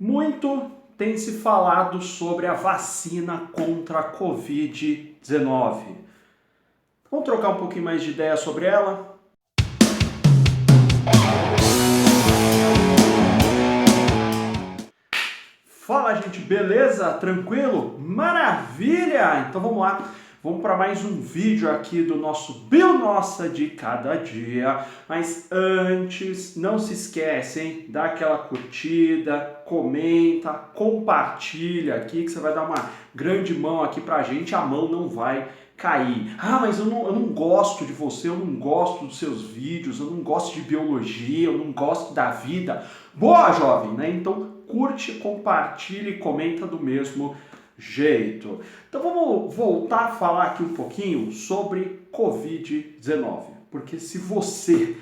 Muito tem se falado sobre a vacina contra a Covid-19. Vamos trocar um pouquinho mais de ideia sobre ela? Fala, gente, beleza? Tranquilo? Maravilha! Então vamos lá. Vamos para mais um vídeo aqui do nosso Bionossa de cada dia. Mas antes, não se esquece, hein? Dá aquela curtida, comenta, compartilha aqui que você vai dar uma grande mão aqui pra gente. A mão não vai cair. Ah, mas eu não gosto de você, eu não gosto dos seus vídeos, eu não gosto de biologia, eu não gosto da vida. Boa, jovem, né? Então curte, compartilha e comenta do mesmo jeito. Então vamos voltar a falar aqui um pouquinho sobre Covid-19, porque se você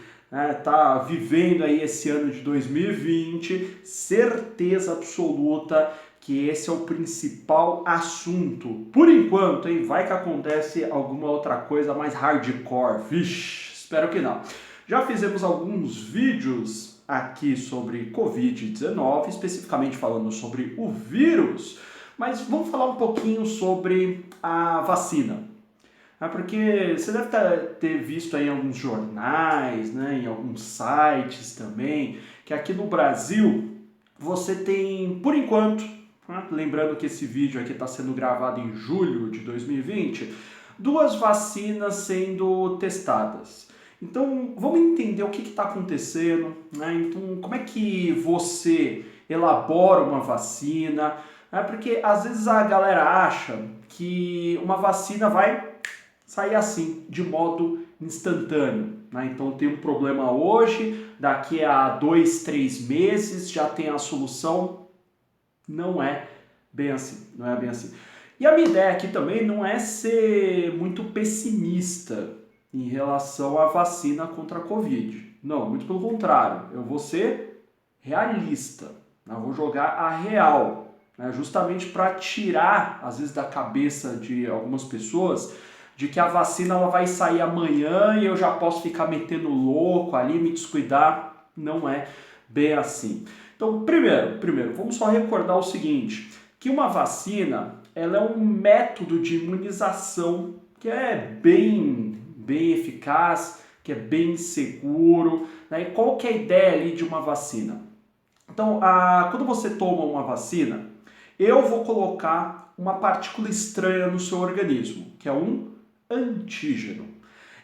tá vivendo aí esse ano de 2020, certeza absoluta que esse é o principal assunto. Por enquanto, hein? Vai que acontece alguma outra coisa mais hardcore. Vixe, espero que não. Já fizemos alguns vídeos aqui sobre Covid-19, especificamente falando sobre o vírus, mas vamos falar um pouquinho sobre a vacina. Porque você deve ter visto aí em alguns jornais, né, em alguns sites também, que aqui no Brasil você tem, por enquanto, lembrando que esse vídeo aqui está sendo gravado em julho de 2020, duas vacinas sendo testadas. Então, vamos entender o que está acontecendo, né? Então, como é que você elabora uma vacina? Porque às vezes a galera acha que uma vacina vai sair assim, de modo instantâneo, né? Então, tem um problema hoje, daqui a 2, 3 meses já tem a solução. Não é bem assim, não é bem assim. E a minha ideia aqui também não é ser muito pessimista em relação à vacina contra a Covid. Não, muito pelo contrário. Eu vou ser realista. Eu vou jogar a real. Justamente para tirar, às vezes, da cabeça de algumas pessoas de que a vacina ela vai sair amanhã e eu já posso ficar metendo louco ali, me descuidar. Não é bem assim. Então, primeiro, vamos só recordar o seguinte, que uma vacina ela é um método de imunização que é bem eficaz, que é bem seguro, né? E qual que é a ideia ali de uma vacina? Então, quando você toma uma vacina, eu vou colocar uma partícula estranha no seu organismo, que é um antígeno.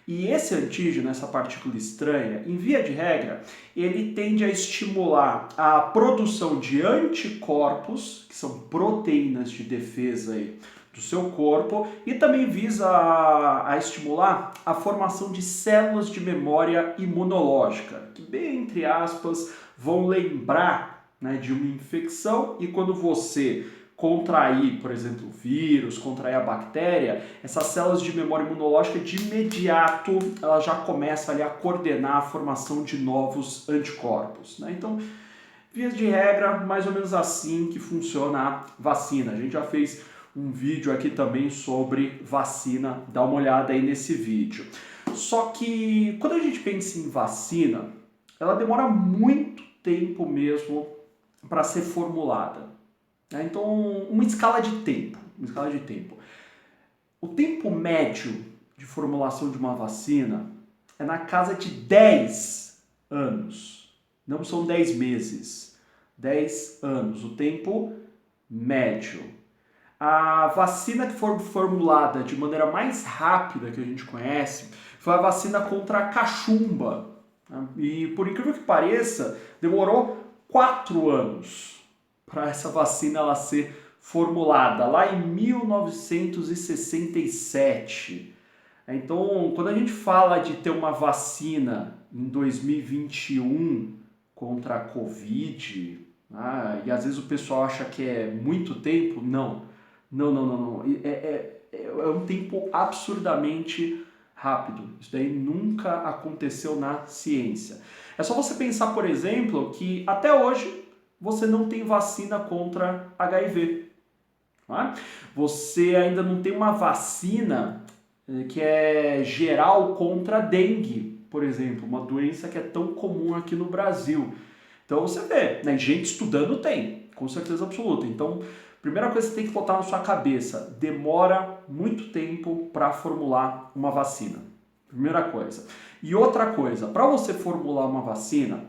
E esse antígeno, essa partícula estranha, em via de regra, ele tende a estimular a produção de anticorpos, que são proteínas de defesa aí do seu corpo, e também visa a estimular a formação de células de memória imunológica, que, bem entre aspas, vão lembrar, né, de uma infecção, e quando você contrair, por exemplo, o vírus, contrair a bactéria, essas células de memória imunológica de imediato ela já começa ali a coordenar a formação de novos anticorpos, né? Então, vias de regra, mais ou menos assim que funciona a vacina. A gente já fez um vídeo aqui também sobre vacina, dá uma olhada aí nesse vídeo. Só que quando a gente pensa em vacina, ela demora muito tempo mesmo para ser formulada. Então, uma escala de tempo. O tempo médio de formulação de uma vacina é na casa de 10 anos. Não são 10 meses. 10 anos, o tempo médio. A vacina que foi formulada de maneira mais rápida que a gente conhece foi a vacina contra a cachumba. E, por incrível que pareça, demorou 4 anos para essa vacina ela ser formulada, lá em 1967. Então, quando a gente fala de ter uma vacina em 2021 contra a Covid, e às vezes o pessoal acha que é muito tempo, não. É um tempo absurdamente rápido. Isso daí nunca aconteceu na ciência. É só você pensar, por exemplo, que até hoje você não tem vacina contra HIV. Você ainda não tem uma vacina que é geral contra a dengue, por exemplo, uma doença que é tão comum aqui no Brasil. Então você vê, né? Gente estudando tem, com certeza absoluta. Então, primeira coisa que você tem que botar na sua cabeça, demora muito tempo para formular uma vacina. Primeira coisa. E outra coisa, para você formular uma vacina,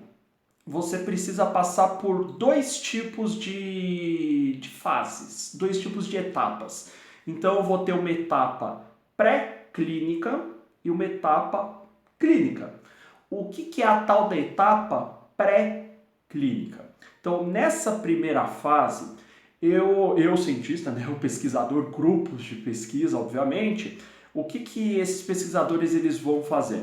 você precisa passar por dois tipos de fases, dois tipos de etapas. Então eu vou ter uma etapa pré-clínica e uma etapa clínica. O que é a tal da etapa pré-clínica? Então nessa primeira fase, eu cientista, né, o pesquisador, grupos de pesquisa, obviamente, o que esses pesquisadores eles vão fazer?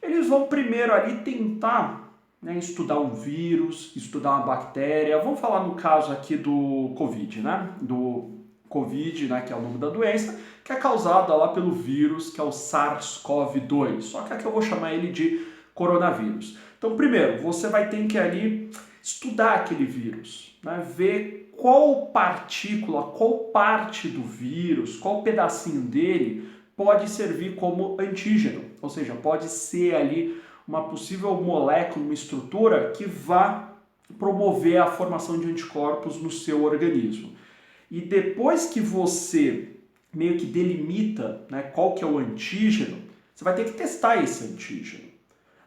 Eles vão primeiro ali tentar, né, estudar um vírus, estudar uma bactéria. Vamos falar no caso aqui do Covid, né? Do Covid, né, que é o nome da doença, que é causada lá pelo vírus, que é o SARS-CoV-2. Só que aqui eu vou chamar ele de coronavírus. Então, primeiro, você vai ter que ali estudar aquele vírus, né, ver qual partícula, qual parte do vírus, qual pedacinho dele pode servir como antígeno, ou seja, pode ser ali uma possível molécula, uma estrutura que vá promover a formação de anticorpos no seu organismo. E depois que você meio que delimita, né, qual que é o antígeno, você vai ter que testar esse antígeno.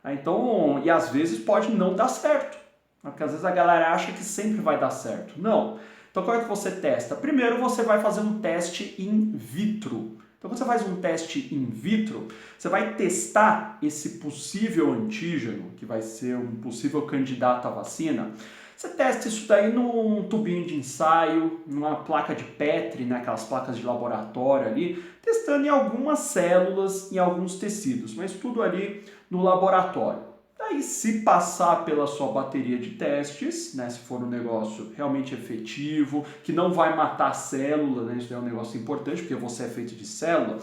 Então, e às vezes pode não dar certo, porque às vezes a galera acha que sempre vai dar certo. Não. Então, como é que você testa? Primeiro, você vai fazer um teste in vitro. Então, quando você faz um teste in vitro, você vai testar esse possível antígeno, que vai ser um possível candidato à vacina. Você testa isso daí num tubinho de ensaio, numa placa de Petri, né, aquelas placas de laboratório ali, testando em algumas células, em alguns tecidos, mas tudo ali no laboratório. Daí, se passar pela sua bateria de testes, né, se for um negócio realmente efetivo, que não vai matar a célula, né, isso é um negócio importante, porque você é feito de célula,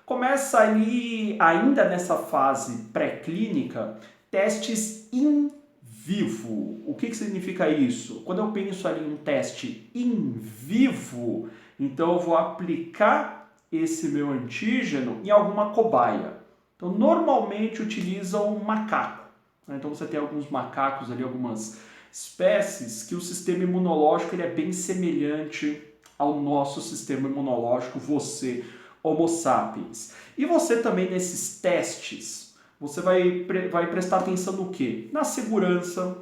começa ali, ainda nessa fase pré-clínica, testes in vivo. O que significa isso? Quando eu penso ali em um teste in vivo, então eu vou aplicar esse meu antígeno em alguma cobaia. Então, normalmente utilizam um macaco. Então você tem alguns macacos ali, algumas espécies que o sistema imunológico ele é bem semelhante ao nosso sistema imunológico, você, Homo sapiens. E você também nesses testes, você vai prestar atenção no quê? Na segurança,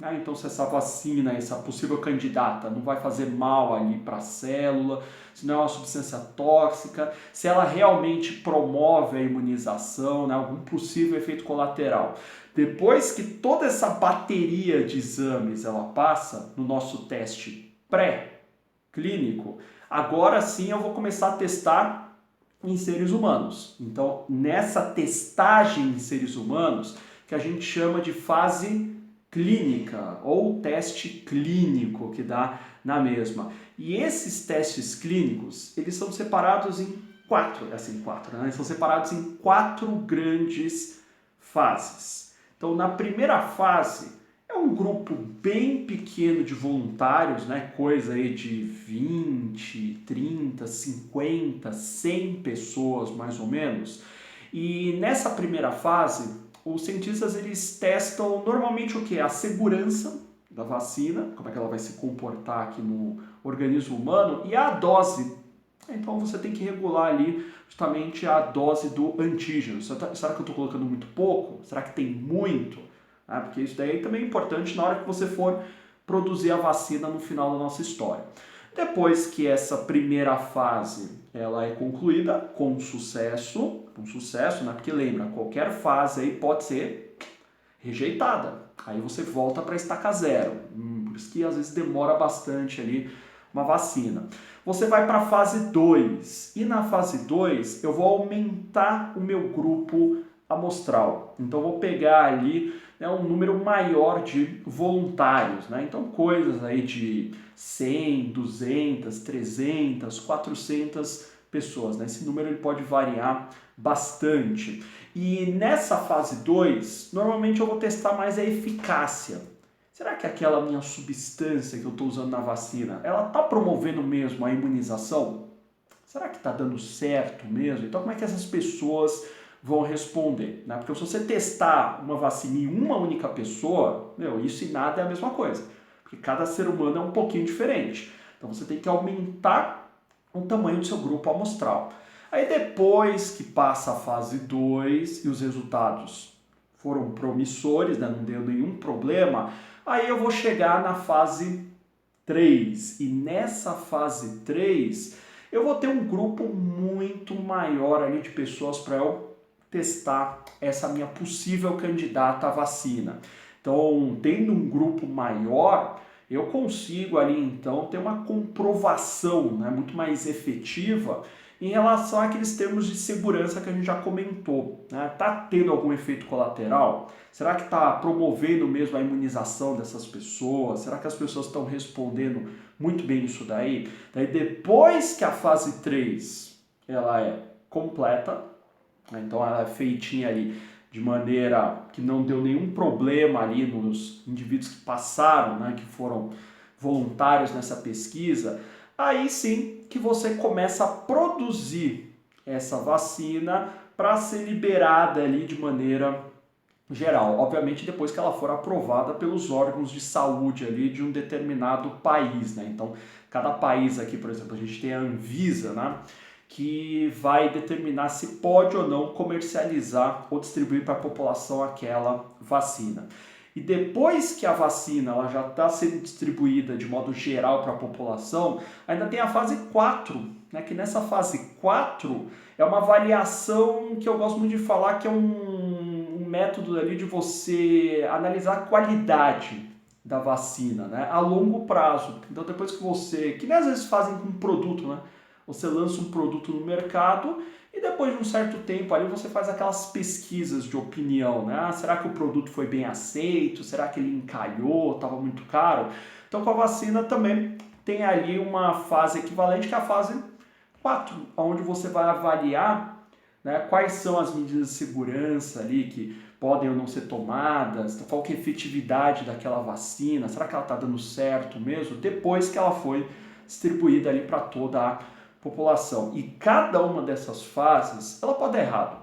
né? Então se essa vacina, essa possível candidata não vai fazer mal ali para a célula, se não é uma substância tóxica, se ela realmente promove a imunização, né? Algum possível efeito colateral. Depois que toda essa bateria de exames ela passa no nosso teste pré-clínico, agora sim eu vou começar a testar em seres humanos. Então, nessa testagem em seres humanos, que a gente chama de fase clínica ou teste clínico, que dá na mesma. E esses testes clínicos, eles são separados em quatro, né? São separados em quatro grandes fases. Então, na primeira fase, é um grupo bem pequeno de voluntários, né? Coisa aí de 20, 30, 50, 100 pessoas, mais ou menos. E nessa primeira fase, os cientistas eles testam normalmente o que? A segurança da vacina, como é que ela vai se comportar aqui no organismo humano, e a dose. Então você tem que regular ali justamente a dose do antígeno. Será que eu estou colocando muito pouco? Será que tem muito? Porque isso daí também é importante na hora que você for produzir a vacina no final da nossa história. Depois que essa primeira fase ela é concluída com sucesso, né? Porque lembra, qualquer fase aí pode ser rejeitada. Aí você volta para estaca zero. Por isso que às vezes demora bastante ali uma vacina. Você vai para a fase 2. E na fase 2 eu vou aumentar o meu grupo amostral. Então eu vou pegar ali, né, um número maior de voluntários, né? Então coisas aí de 100, 200, 300, 400 pessoas, né? Esse número ele pode variar bastante. E nessa fase 2, normalmente eu vou testar mais a eficácia. Será que aquela minha substância que eu estou usando na vacina, ela está promovendo mesmo a imunização? Será que está dando certo mesmo? Então como é que essas pessoas vão responder, né? Porque se você testar uma vacina em uma única pessoa, isso e nada é a mesma coisa, porque cada ser humano é um pouquinho diferente. Então você tem que aumentar o tamanho do seu grupo amostral. Aí depois que passa a fase 2 e os resultados foram promissores, né? Não deu nenhum problema, aí eu vou chegar na fase 3. E nessa fase 3, eu vou ter um grupo muito maior ali de pessoas para eu testar essa minha possível candidata à vacina. Então, tendo um grupo maior, eu consigo ali então ter uma comprovação, né, muito mais efetiva em relação àqueles termos de segurança que a gente já comentou. Né? Tá tendo algum efeito colateral? Será que está promovendo mesmo a imunização dessas pessoas? Será que as pessoas estão respondendo muito bem isso daí? Daí depois que a fase 3 ela é completa, então ela é feitinha ali de maneira que não deu nenhum problema ali nos indivíduos que passaram, né, que foram voluntários nessa pesquisa, aí sim que você começa a produzir essa vacina para ser liberada ali de maneira geral. Obviamente depois que ela for aprovada pelos órgãos de saúde ali de um determinado país, né? Então, cada país aqui, por exemplo, a gente tem a Anvisa, né, que vai determinar se pode ou não comercializar ou distribuir para a população aquela vacina. E depois que a vacina ela já está sendo distribuída de modo geral para a população, ainda tem a fase 4, né, que nessa fase 4 é uma avaliação que eu gosto muito de falar, que é um método ali de você analisar a qualidade da vacina, né, a longo prazo. Então depois que você, que nem às vezes fazem com um produto, né, você lança um produto no mercado e depois de um certo tempo ali você faz aquelas pesquisas de opinião, né? Ah, será que o produto foi bem aceito? Será que ele encalhou? Estava muito caro? Então com a vacina também tem ali uma fase equivalente, que é a fase 4, onde você vai avaliar, né, quais são as medidas de segurança ali que podem ou não ser tomadas, qual que é a efetividade daquela vacina, será que ela está dando certo mesmo, depois que ela foi distribuída ali para toda a população. E cada uma dessas fases, ela pode dar errado.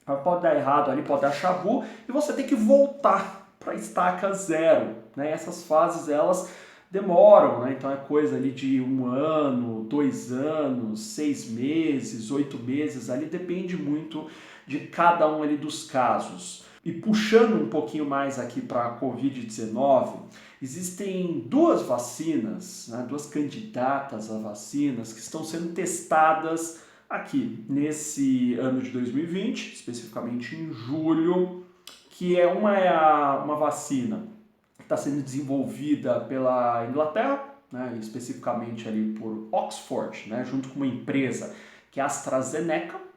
Ela pode dar errado ali, pode dar chabu, e você tem que voltar para a estaca zero. Né? Essas fases, elas demoram, né? Então é coisa ali de 1 ano, 2 anos, 6 meses, 8 meses, ali depende muito de cada um ali dos casos. E puxando um pouquinho mais aqui para a Covid-19, existem duas vacinas, né, duas candidatas a vacinas que estão sendo testadas aqui nesse ano de 2020, especificamente em julho, que é uma vacina que está sendo desenvolvida pela Inglaterra, né, especificamente ali por Oxford, né, junto com uma empresa que é a AstraZeneca.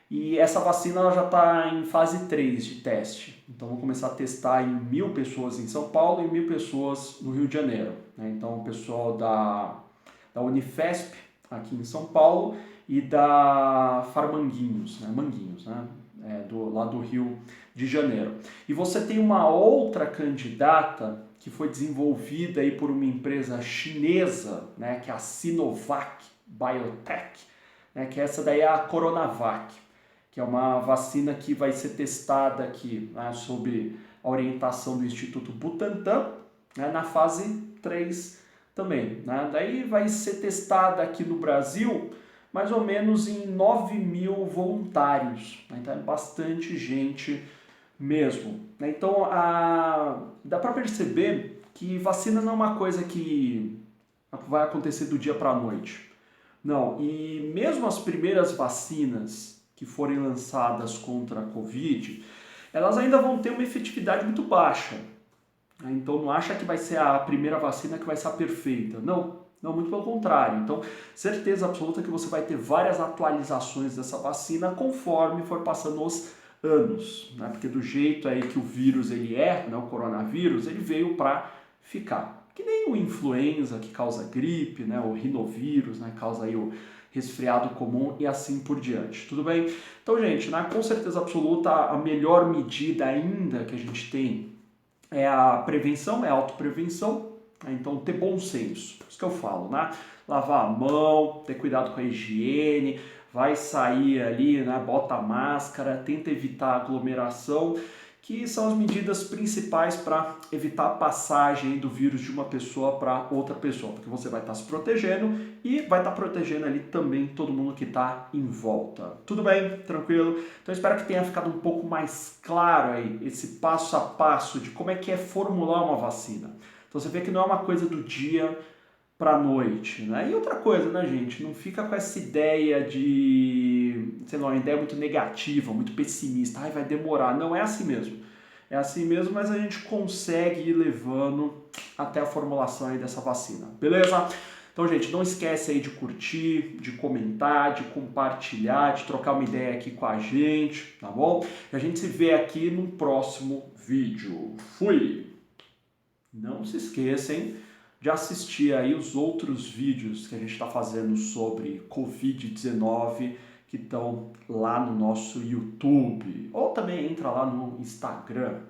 E essa vacina ela já está em fase 3 de teste. Então vou começar a testar em 1.000 pessoas em São Paulo e 1.000 pessoas no Rio de Janeiro. Né? Então o pessoal da Unifesp aqui em São Paulo e da Farmanguinhos, né? Manguinhos, né? Lá do Rio de Janeiro. E você tem uma outra candidata que foi desenvolvida aí por uma empresa chinesa, né? Que é a Sinovac Biotech, né? Que essa daí é a Coronavac, que é uma vacina que vai ser testada aqui, né, sob a orientação do Instituto Butantan, né, na fase 3 também. Né? Daí vai ser testada aqui no Brasil mais ou menos em 9.000 voluntários. Né? Então é bastante gente mesmo. Né? Então dá para perceber que vacina não é uma coisa que vai acontecer do dia para a noite. Não, e mesmo as primeiras vacinas que forem lançadas contra a Covid, elas ainda vão ter uma efetividade muito baixa. Então não acha que vai ser a primeira vacina que vai ser a perfeita. Não, muito pelo contrário. Então, certeza absoluta que você vai ter várias atualizações dessa vacina conforme for passando os anos. Né? Porque do jeito aí que o vírus ele é, né, o coronavírus, ele veio para ficar. Que nem o influenza que causa gripe, né, o rinovírus, né, causa aí o resfriado comum e assim por diante, tudo bem? Então, gente, né, com certeza absoluta, a melhor medida ainda que a gente tem é a prevenção, é a autoprevenção, Então, ter bom senso, isso que eu falo, né? Lavar a mão, ter cuidado com a higiene, vai sair ali, né? Bota a máscara, tenta evitar aglomeração, que são as medidas principais para evitar a passagem do vírus de uma pessoa para outra pessoa, porque você vai estar se protegendo e vai estar protegendo ali também todo mundo que está em volta. Tudo bem? Tranquilo? Então espero que tenha ficado um pouco mais claro aí esse passo a passo de como é que é formular uma vacina. Então você vê que não é uma coisa do dia para a noite, né? E outra coisa, né, gente? Não fica com essa ideia de, sei lá, uma ideia muito negativa, muito pessimista. Ai, vai demorar. Não é assim mesmo. É assim mesmo, mas a gente consegue ir levando até a formulação aí dessa vacina. Beleza? Então, gente, não esquece aí de curtir, de comentar, de compartilhar, de trocar uma ideia aqui com a gente, tá bom? E a gente se vê aqui no próximo vídeo. Fui! Não se esqueçam de assistir aí os outros vídeos que a gente está fazendo sobre Covid-19 que estão lá no nosso YouTube. Ou também entra lá no Instagram.